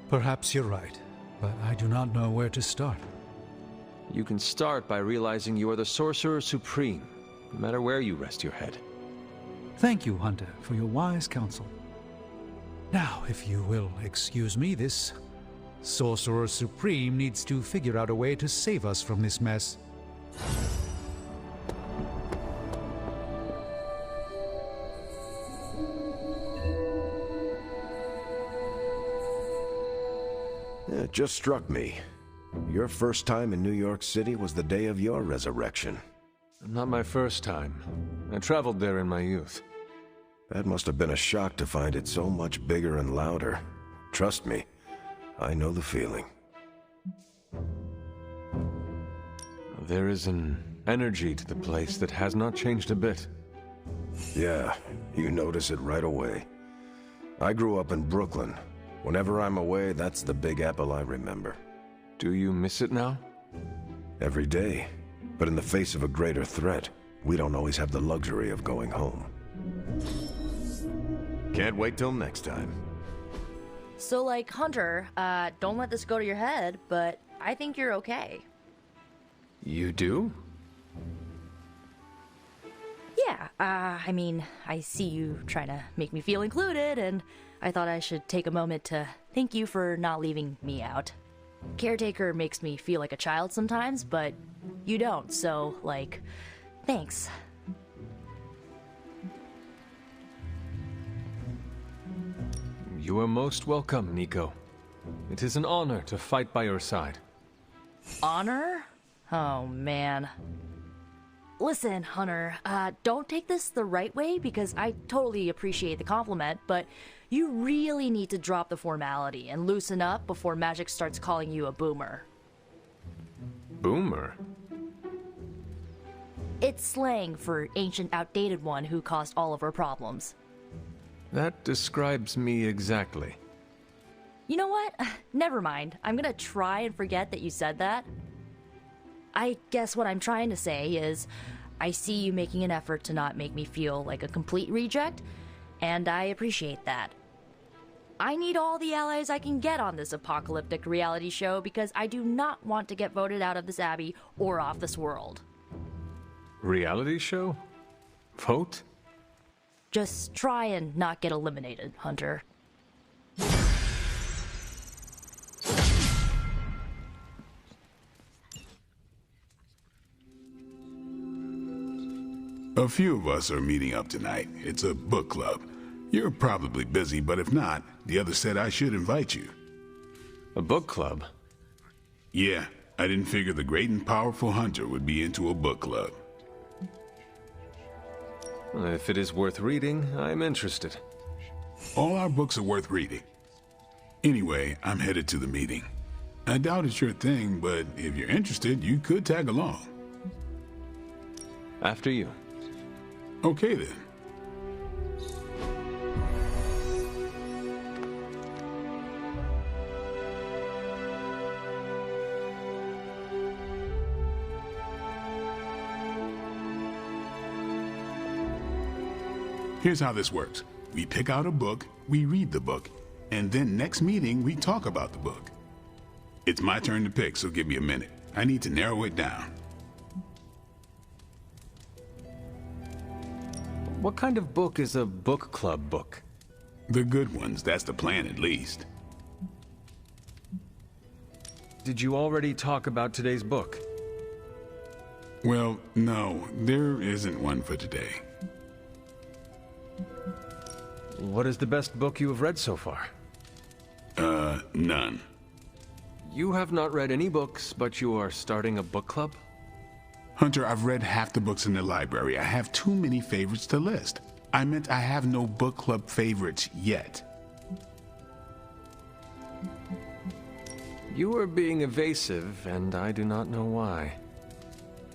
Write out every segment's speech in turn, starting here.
Perhaps you're right, but I do not know where to start. You can start by realizing you are the Sorcerer Supreme, no matter where you rest your head. Thank you, Hunter, for your wise counsel. Now, if you will excuse me, this Sorcerer Supreme needs to figure out a way to save us from this mess. It just struck me. Your first time in New York City was the day of your resurrection. Not my first time. I traveled there in my youth. That must have been a shock to find it so much bigger and louder. Trust me, I know the feeling. There is an energy to the place that has not changed a bit. Yeah, you notice it right away. I grew up in Brooklyn. Whenever I'm away, that's the Big Apple I remember. Do you miss it now? Every day. But in the face of a greater threat, we don't always have the luxury of going home. Can't wait till next time. So, like, Hunter, don't let this go to your head, but I think you're okay. You do? Yeah, I mean, I see you trying to make me feel included, and I thought I should take a moment to thank you for not leaving me out. Caretaker makes me feel like a child sometimes, but you don't, so, like, thanks. You are most welcome, Nico. It is an honor to fight by your side. Honor? Oh, man. Listen, Hunter, don't take this the right way because I totally appreciate the compliment, but you really need to drop the formality and loosen up before magic starts calling you a boomer. Boomer? It's slang for ancient, outdated one who caused all of our problems. That describes me exactly. You know what? Never mind. I'm gonna try and forget that you said that. I guess what I'm trying to say is, I see you making an effort to not make me feel like a complete reject, and I appreciate that. I need all the allies I can get on this apocalyptic reality show because I do not want to get voted out of this abbey or off this world. Reality show? Vote? Just try and not get eliminated, Hunter. A few of us are meeting up tonight. It's a book club. You're probably busy, but if not, the others said I should invite you. A book club? Yeah, I didn't figure the great and powerful Hunter would be into a book club. If it is worth reading, I'm interested. All our books are worth reading. Anyway, I'm headed to the meeting. I doubt it's your thing, but if you're interested, you could tag along. After you. Okay then. Here's how this works. We pick out a book, we read the book, and then next meeting we talk about the book. It's my turn to pick, so give me a minute. I need to narrow it down. What kind of book is a book club book? The good ones, that's the plan at least. Did you already talk about today's book? Well, no, there isn't one for today. What is the best book you have read so far? None. You have not read any books, but you are starting a book club? Hunter, I've read half the books in the library. I have too many favorites to list. I meant I have no book club favorites yet. You are being evasive, and I do not know why.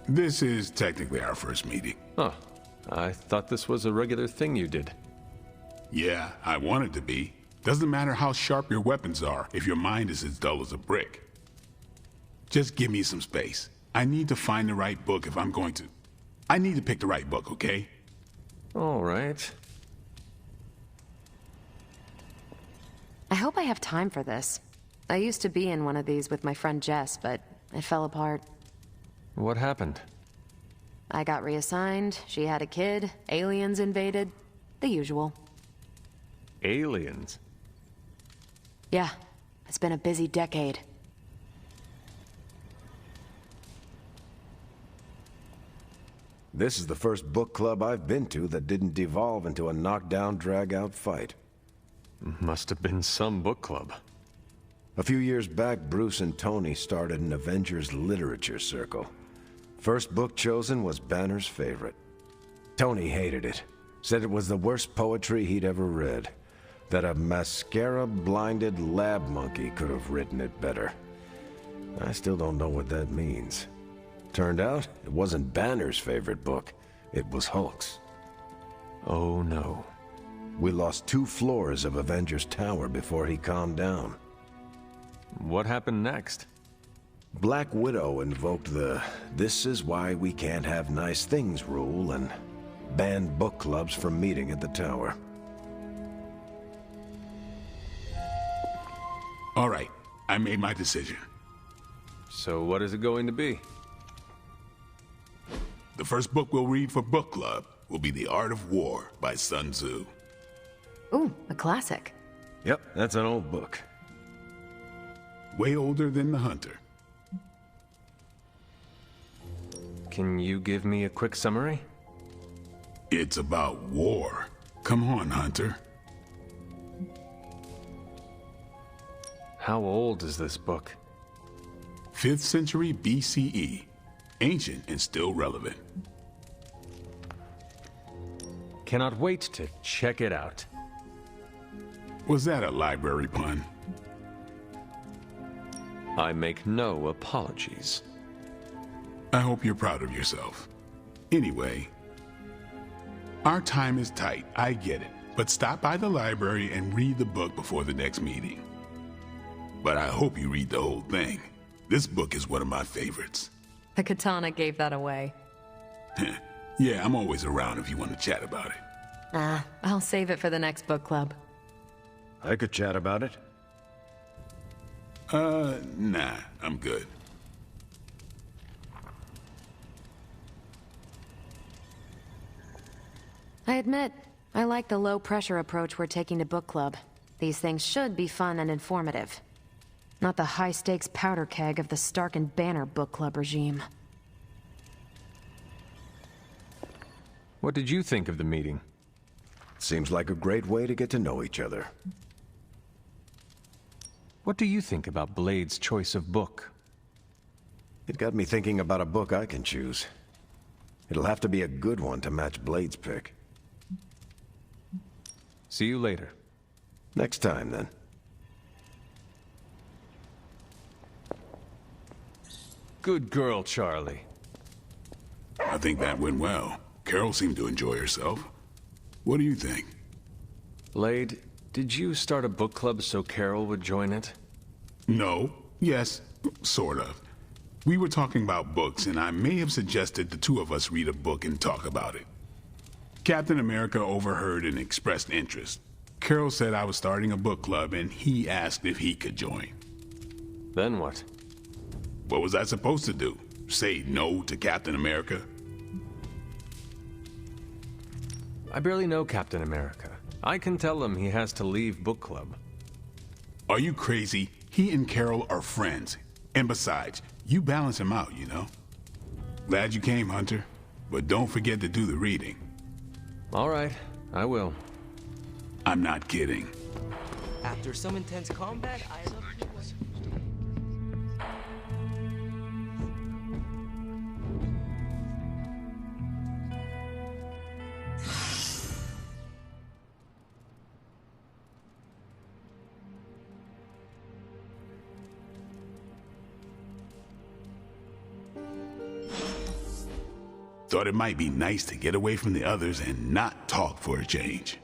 This is technically our first meeting. Oh, I thought this was a regular thing you did. Yeah, I want it to be. Doesn't matter how sharp your weapons are if your mind is as dull as a brick. Just give me some space. I need to find the right book if I'm going to. I need to pick the right book, okay? All right. I hope I have time for this. I used to be in one of these with my friend Jess, but it fell apart. What happened? I got reassigned, she had a kid, aliens invaded. The usual. Aliens? Yeah, it's been a busy decade. This is the first book club I've been to that didn't devolve into a knockdown, drag-out fight. Must have been some book club. A few years back, Bruce and Tony started an Avengers literature circle. First book chosen was Banner's favorite. Tony hated it. Said it was the worst poetry he'd ever read. That a mascara-blinded lab monkey could have written it better. I still don't know what that means. Turned out, it wasn't Banner's favorite book. It was Hulk's. Oh no. We lost 2 floors of Avengers Tower before he calmed down. What happened next? Black Widow invoked the "this is why we can't have nice things" rule and banned book clubs from meeting at the tower. All right, I made my decision. So what is it going to be? The first book we'll read for book club will be The Art of War by Sun Tzu. Ooh, a classic. Yep, that's an old book. Way older than The Hunter. Can you give me a quick summary? It's about war. Come on, Hunter. How old is this book? 5th century BCE. Ancient and still relevant. Cannot wait to check it out. Was that a library pun? I make no apologies. I hope you're proud of yourself. Anyway, our time is tight, I get it. But stop by the library and read the book before the next meeting. But I hope you read the whole thing. This book is one of my favorites. The katana gave that away. Yeah, I'm always around if you want to chat about it. Nah, I'll save it for the next book club. I could chat about it. Nah, I'm good. I admit, I like the low-pressure approach we're taking to book club. These things should be fun and informative. Not the high-stakes powder keg of the Stark and Banner book club regime. What did you think of the meeting? Seems like a great way to get to know each other. What do you think about Blade's choice of book? It got me thinking about a book I can choose. It'll have to be a good one to match Blade's pick. See you later. Next time, then. Good girl, Charlie. I think that went well. Carol seemed to enjoy herself. What do you think? Blade, did you start a book club so Carol would join it? No. Yes. Sort of. We were talking about books, and I may have suggested the 2 of us read a book and talk about it. Captain America overheard and expressed interest. Carol said I was starting a book club, and he asked if he could join. Then what? What was I supposed to do? Say no to Captain America? I barely know Captain America. I can tell him he has to leave book club. Are you crazy? He and Carol are friends. And besides, you balance him out, you know? Glad you came, Hunter. But don't forget to do the reading. All right, I will. I'm not kidding. After some intense combat, I love Thought it might be nice to get away from the others and not talk for a change.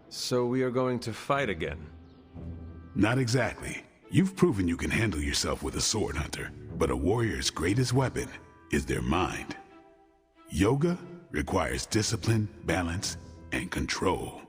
So we are going to fight again? Not exactly. You've proven you can handle yourself with a sword, Hunter. But a warrior's greatest weapon is their mind. Yoga requires discipline, balance, and control.